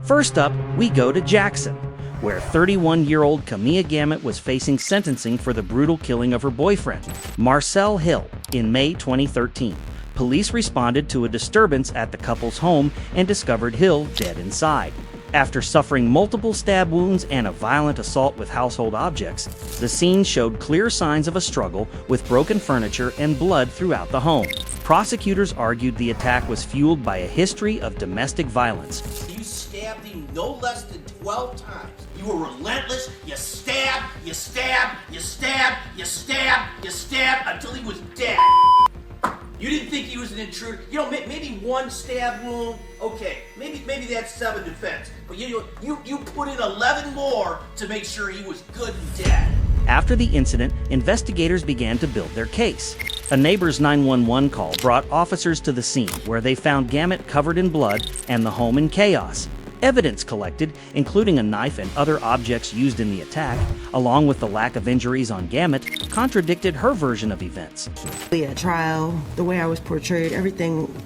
First up, we go to Jackson, where 31-year-old Camilla Gamet was facing sentencing for the brutal killing of her boyfriend, Marcel Hill, in May 2013. Police responded to a disturbance at the couple's home and discovered Hill dead inside. After suffering multiple stab wounds and a violent assault with household objects, the scene showed clear signs of a struggle with broken furniture and blood throughout the home. Prosecutors argued the attack was fueled by a history of domestic violence. You stabbed him no less than 12 times. You were relentless. You stabbed, you stabbed, you stabbed, you stabbed, you stabbed until he was dead. You didn't think he was an intruder. You know, maybe one stab wound, okay, maybe that's 7 defense. But you put in 11 more to make sure he was good and dead. After the incident, investigators began to build their case. A neighbor's 911 call brought officers to the scene, where they found Gamet covered in blood and the home in chaos. Evidence collected, including a knife and other objects used in the attack, along with the lack of injuries on Gamet, contradicted her version of events. At trial, the way I was portrayed,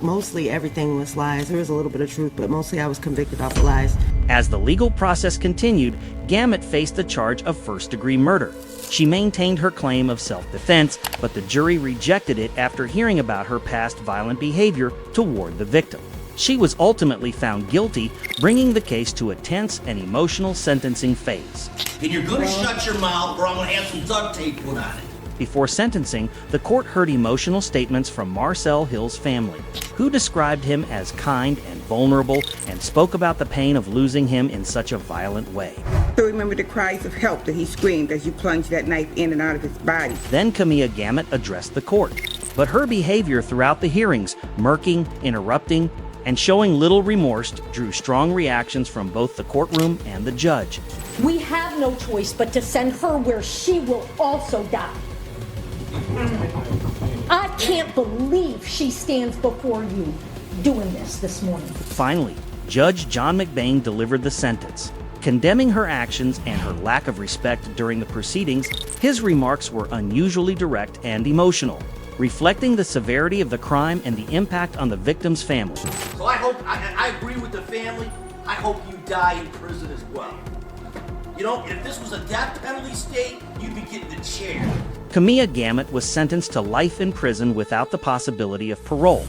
mostly everything was lies. There was a little bit of truth, but mostly I was convicted off of lies. As the legal process continued, Gamet faced the charge of first-degree murder. She maintained her claim of self-defense, but the jury rejected it after hearing about her past violent behavior toward the victim. She was ultimately found guilty, bringing the case to a tense and emotional sentencing phase. And you're going to shut your mouth or I'm going to have some duct tape put on it. Before sentencing, the court heard emotional statements from Marcel Hill's family, who described him as kind and vulnerable and spoke about the pain of losing him in such a violent way. So remember the cries of help that he screamed as you plunged that knife in and out of his body. Then Camilla Gamet addressed the court, but her behavior throughout the hearings, murking, interrupting, and showing little remorse, drew strong reactions from both the courtroom and the judge. We have no choice but to send her where she will also die. I can't believe she stands before you doing this morning. Finally, Judge John McBain delivered the sentence. Condemning her actions and her lack of respect during the proceedings, his remarks were unusually direct and emotional, reflecting the severity of the crime and the impact on the victim's family. So I agree with the family. I hope you die in prison as well. You know, if this was a death penalty state, you'd be getting the chair. Camilla Gamet was sentenced to life in prison without the possibility of parole.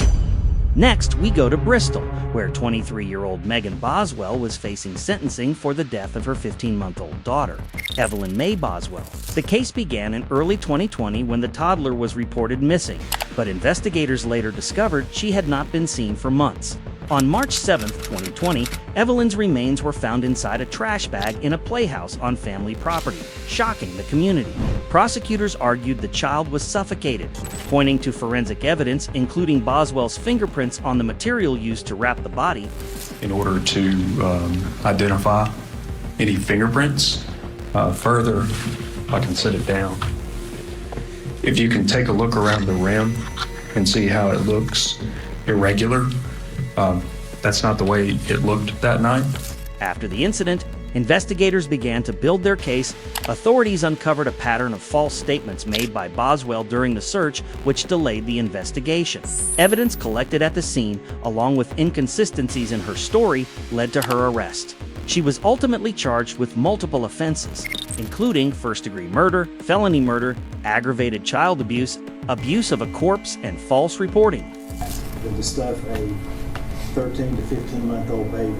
Next, we go to Bristol, where 23-year-old Megan Boswell was facing sentencing for the death of her 15-month-old daughter, Evelyn Mae Boswell. The case began in early 2020 when the toddler was reported missing, but investigators later discovered she had not been seen for months. On March 7, 2020, Evelyn's remains were found inside a trash bag in a playhouse on family property, shocking the community. Prosecutors argued the child was suffocated, pointing to forensic evidence, including Boswell's fingerprints on the material used to wrap the body. In order to identify any fingerprints, further, I can set it down. If you can take a look around the rim and see how it looks irregular, that's not the way it looked that night. After the incident, investigators began to build their case. Authorities uncovered a pattern of false statements made by Boswell during the search, which delayed the investigation. Evidence collected at the scene, along with inconsistencies in her story, led to her arrest. She was ultimately charged with multiple offenses, including first-degree murder, felony murder, aggravated child abuse, abuse of a corpse, and false reporting. To stuff a 13 to 15-month-old baby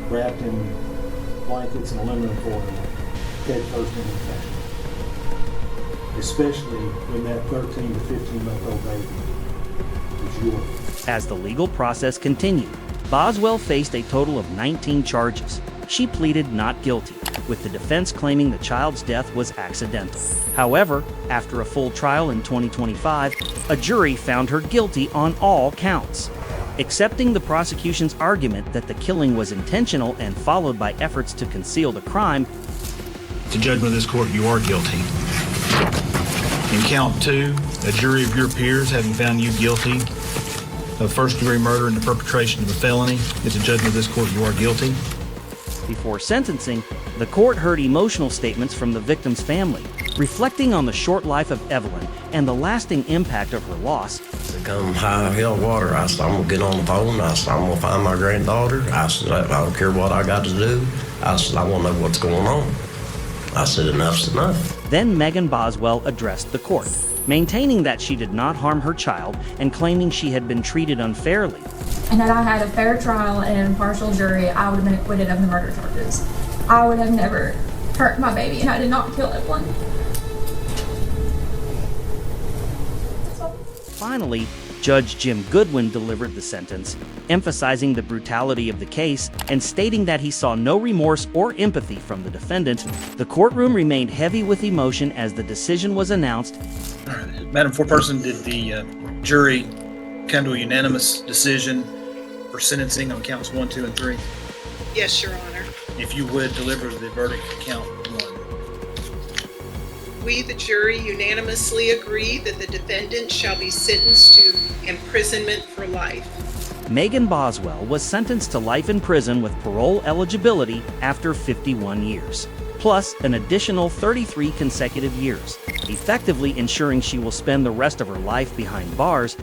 wrapped in blankets and aluminum foil head first in the face, especially when that 13 to 15-month-old baby was yours. As the legal process continued, Boswell faced a total of 19 charges. She pleaded not guilty, with the defense claiming the child's death was accidental. However, after a full trial in 2025, a jury found her guilty on all counts. Accepting the prosecution's argument that the killing was intentional and followed by efforts to conceal the crime, the judgment of this court, you are guilty. In count 2, a jury of your peers having found you guilty of first-degree murder and the perpetration of a felony, it's a judgment of this court, you are guilty. Before sentencing, the court heard emotional statements from the victim's family, Reflecting on the short life of Evelyn and the lasting impact of her loss, Come high hell water, I said, I'm gonna get on the phone. I said, I'm gonna find my granddaughter. I said, I don't care what I got to do. I said, I wanna know what's going on. I said, enough's enough. then Megan Boswell addressed the court, maintaining that she did not harm her child and claiming she had been treated unfairly. And had I had a fair trial and an impartial jury, I would have been acquitted of the murder charges. I would have never hurt my baby, and I did not kill Evelyn. Finally, Judge Jim Goodwin delivered the sentence, emphasizing the brutality of the case and stating that he saw no remorse or empathy from the defendant. The courtroom remained heavy with emotion as the decision was announced. Madam Foreperson, did the jury come to a unanimous decision for sentencing on counts 1, 2, and 3? Yes, Your Honor. If you would deliver the verdict for count 1. We, the jury, unanimously agree that the defendant shall be sentenced to imprisonment for life. Megan Boswell was sentenced to life in prison with parole eligibility after 51 years, plus an additional 33 consecutive years, effectively ensuring she will spend the rest of her life behind bars